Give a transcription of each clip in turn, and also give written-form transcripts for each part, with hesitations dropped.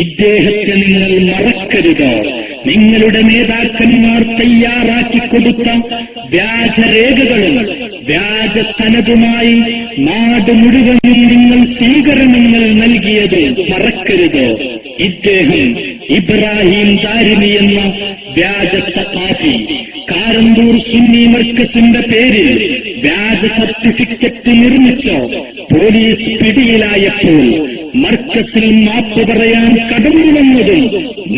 ഇദ്ദേഹത്തെ നിങ്ങൾ മറക്കരുത്. നിങ്ങളുടെ നേതാക്കന്മാർ തയ്യാറാക്കി കൊടുത്ത വ്യാജരേഖകളും വ്യാജസനതുമായി നാട് മുഴുവനും നിങ്ങൾ സ്വീകരണങ്ങൾ നൽകിയത് മറക്കരുത്. ഇദ്ദേഹം ഇബ്രാഹിം ദാരിമി എന്ന വ്യാജ സഖാഫി കാരന്തൂർ സുന്നി മർക്കസിന്റെ പേരിൽ വ്യാജ സർട്ടിഫിക്കറ്റ് നിർമ്മിച്ച് പോലീസ് പിടിയിലായപ്പോൾ മർക്കസിൽ മാപ്പ് പറയാൻ കടന്നു വന്നതും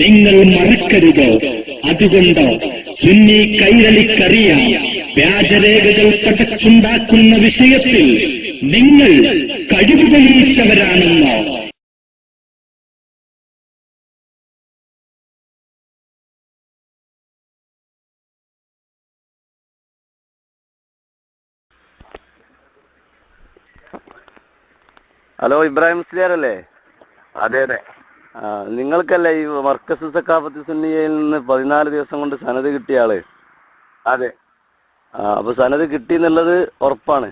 നിങ്ങൾ മറക്കരുത്. അതുകൊണ്ട് സുന്നി കൈരളിക്കറിയാം, വ്യാജരേഖകൾ പടച്ചുണ്ടാക്കുന്ന വിഷയത്തിൽ നിങ്ങൾ കഴിവ് തെളിയിച്ചവരാണെന്ന്. ഹലോ, ഇബ്രാഹിം മുസ്ലിയാർ അല്ലേ? അതെ അതെ. നിങ്ങൾക്കല്ലേ ഈ മർക്കസ് സഖാഫത്ത് സുന്നിയയിൽ നിന്ന് 14 ദിവസം കൊണ്ട് സനത് കിട്ടിയ ആള്? അതെ. അപ്പൊ സനത് കിട്ടി എന്നുള്ളത് ഉറപ്പാണ്?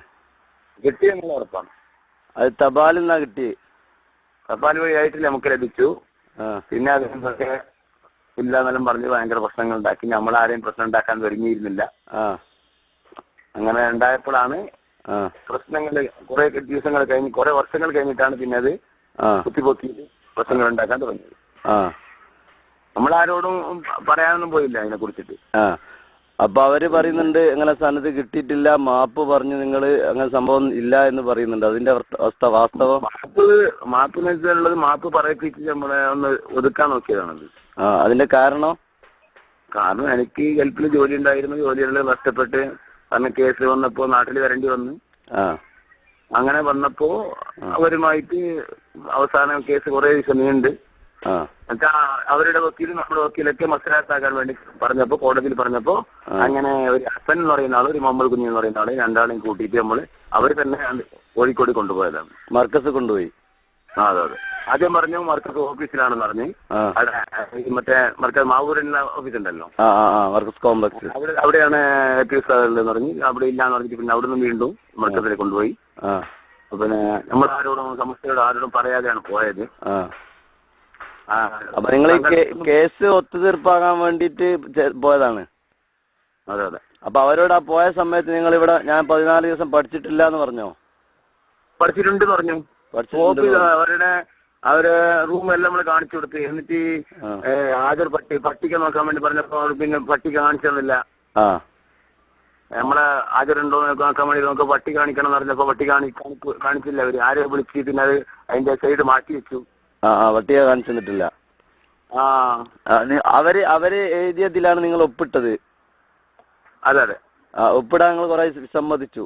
കിട്ടി എന്നുള്ള ഉറപ്പാണ്. അത് തപാലിൽ നിന്നാ കിട്ടി? തപാൽ വഴിയായിട്ട് നമുക്ക് ലഭിച്ചു. പിന്നെ അതിനൊക്കെ ഇല്ല എന്നെല്ലാം പറഞ്ഞ് ഭയങ്കര പ്രശ്നങ്ങൾ ഉണ്ടാക്കി. നമ്മളാരെയും പ്രശ്നം ഉണ്ടാക്കാൻ ഒരുങ്ങിയിരുന്നില്ല. അങ്ങനെ ഉണ്ടായപ്പോഴാണ് പ്രശ്നങ്ങൾ കുറെ ദിവസങ്ങൾ കഴിഞ്ഞ് കുറെ വർഷങ്ങൾ കഴിഞ്ഞിട്ടാണ് പിന്നെ അത് കുത്തിപ്പൊത്തിയിട്ട് പ്രശ്നങ്ങൾ ഉണ്ടാക്കാൻ തുടങ്ങിയത്. നമ്മളാരോടും പറയാനൊന്നും പോയില്ല അതിനെ കുറിച്ചിട്ട്. അപ്പൊ അവര് പറയുന്നുണ്ട് അങ്ങനെ സനത് കിട്ടിയിട്ടില്ല, മാപ്പ് പറഞ്ഞു നിങ്ങള്, അങ്ങനെ സംഭവം ഇല്ല എന്ന് പറയുന്നുണ്ട്. അതിന്റെ അവസ്ഥ വാസ്തവം? മാപ്പ് വെച്ചാലുള്ളത് മാപ്പ് പറയിപ്പിച്ച് നമ്മളെ ഒന്ന് ഒതുക്കാൻ നോക്കിയതാണത്. അതിന്റെ കാരണം എനിക്ക് ഗൾഫിൽ ജോലി ഉണ്ടായിരുന്നു. ജോലിയെല്ലാം നഷ്ടപ്പെട്ട് കാരണം കേസ് വന്നപ്പോ നാട്ടിൽ വരേണ്ടി വന്നു. അങ്ങനെ വന്നപ്പോ അവരുമായിട്ട് അവസാനം കേസ് കുറെ ദിവസം നീണ്ട്. എന്നുവെച്ചാ അവരുടെ വക്കീലും നമ്മുടെ വക്കീലൊക്കെ മസലാത്താക്കാൻ വേണ്ടി പറഞ്ഞപ്പോ, കോടതിയിൽ പറഞ്ഞപ്പോ അങ്ങനെ ഒരു ഹസൻ എന്ന് പറയുന്ന ആള്, ഒരു മുഹമ്മദ് കുഞ്ഞി എന്ന് പറയുന്ന ആള്, രണ്ടാളെയും കൂട്ടിയിട്ട് അവര് തന്നെ കോഴിക്കോട് കൊണ്ടുപോയതാണ്. മർക്കസ് കൊണ്ടുപോയി? അതെ അതെ. ആദ്യം പറഞ്ഞു മർക്കസ് ഓഫീസിലാണെന്ന് പറഞ്ഞ്, മറ്റേ മർക്കസ് മാവൂരിന്റെ ഓഫീസ് ഉണ്ടല്ലോ, മർക്കസ് കോംപ്ലക്സ്, അവിടെയാണ് എന്ന് പറഞ്ഞ് അവിടെ ഇല്ലാന്ന് പറഞ്ഞിട്ട് പിന്നെ അവിടെ നിന്ന് വീണ്ടും മർക്കസിലേക്ക് കൊണ്ടുപോയി. പിന്നെ നമ്മളാരോടും സമസ്തയോട് ആരോടും പറയാതെയാണ് പോയത്. അപ്പൊ നിങ്ങൾ കേസ് ഒത്തുതീർപ്പാകാൻ വേണ്ടിട്ട് പോയതാണ്? അതെ അതെ. അപ്പൊ അവരോട് പോയ സമയത്ത് നിങ്ങൾ ഇവിടെ ഞാൻ 14 ദിവസം പഠിച്ചിട്ടില്ല എന്ന് പറഞ്ഞോ? പഠിച്ചിട്ടുണ്ട് പറഞ്ഞു. അവരുടെ റൂമെല്ലാം നമ്മൾ കാണിച്ചു കൊടുത്ത്, എന്നിട്ട് ഹാജർ പട്ടിക നോക്കാൻ വേണ്ടി പറഞ്ഞപ്പോ പിന്നെ പട്ടിക കാണിച്ചെന്നില്ല. നമ്മളെ ഹാജരുണ്ടോ നോക്കാൻ വേണ്ടി നമുക്ക് പട്ടിക കാണിക്കണം എന്ന് പറഞ്ഞപ്പോ പട്ടിക കാണിച്ചില്ല. അവര് ആരെ വിളിച്ച് പിന്നെ അത് അതിന്റെ സൈഡ് മാറ്റി വെച്ചു. പട്ടിക കാണിച്ചിട്ടില്ല. അവര് എഴുതിയതിലാണ് നിങ്ങൾ ഒപ്പിട്ടത്? അതെ അതെ. ഒപ്പിടാൻ നിങ്ങൾ കുറെ വിസമ്മതിച്ചു?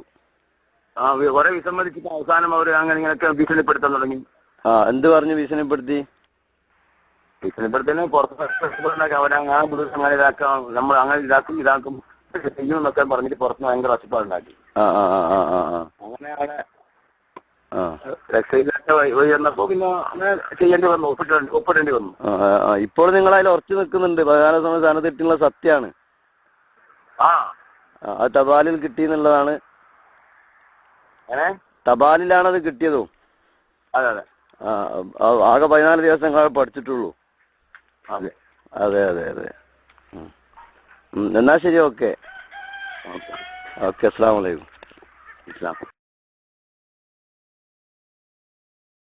കുറെ വിസമ്മതിച്ചിട്ട് അവസാനം അവര് അങ്ങനെ ഇങ്ങനെയൊക്കെ ഭീഷണിപ്പെടുത്താൻ തുടങ്ങി. എന്ത് പറഞ്ഞു ഭീഷണിപ്പെടുത്തി? ഭീഷണിപ്പെടുത്തന്നെ പുറത്ത് അവരങ്ങനെ ഇതാക്കാം, നമ്മൾ അങ്ങനെ ഇതാക്കും ചെയ്യുമെന്നൊക്കെ പറഞ്ഞിട്ട് പുറത്ത് ഭയങ്കര ഒച്ചപ്പാടുണ്ടാക്കി. അങ്ങനെ അവിടെ വഴി വന്നപ്പോ പിന്നെ അങ്ങനെ ചെയ്യേണ്ടി വന്നു, ഒപ്പിടേണ്ടി വന്നു. ഇപ്പോൾ നിങ്ങൾ അതിൽ ഉറച്ചു നിൽക്കുന്നുണ്ട്? 14 സമയം സനത് സത്യാണ്? തപാലിൽ കിട്ടിയെന്നുള്ളതാണ്? തപാലിലാണത് കിട്ടിയതോ? അതെ അതെ. ആകെ 14 ദിവസം പഠിച്ചിട്ടുള്ളൂ? അതെ അതെ അതെ അതെ. എന്നാ ശരി, ഓക്കെ. അസ്സലാമു അലൈക്കും.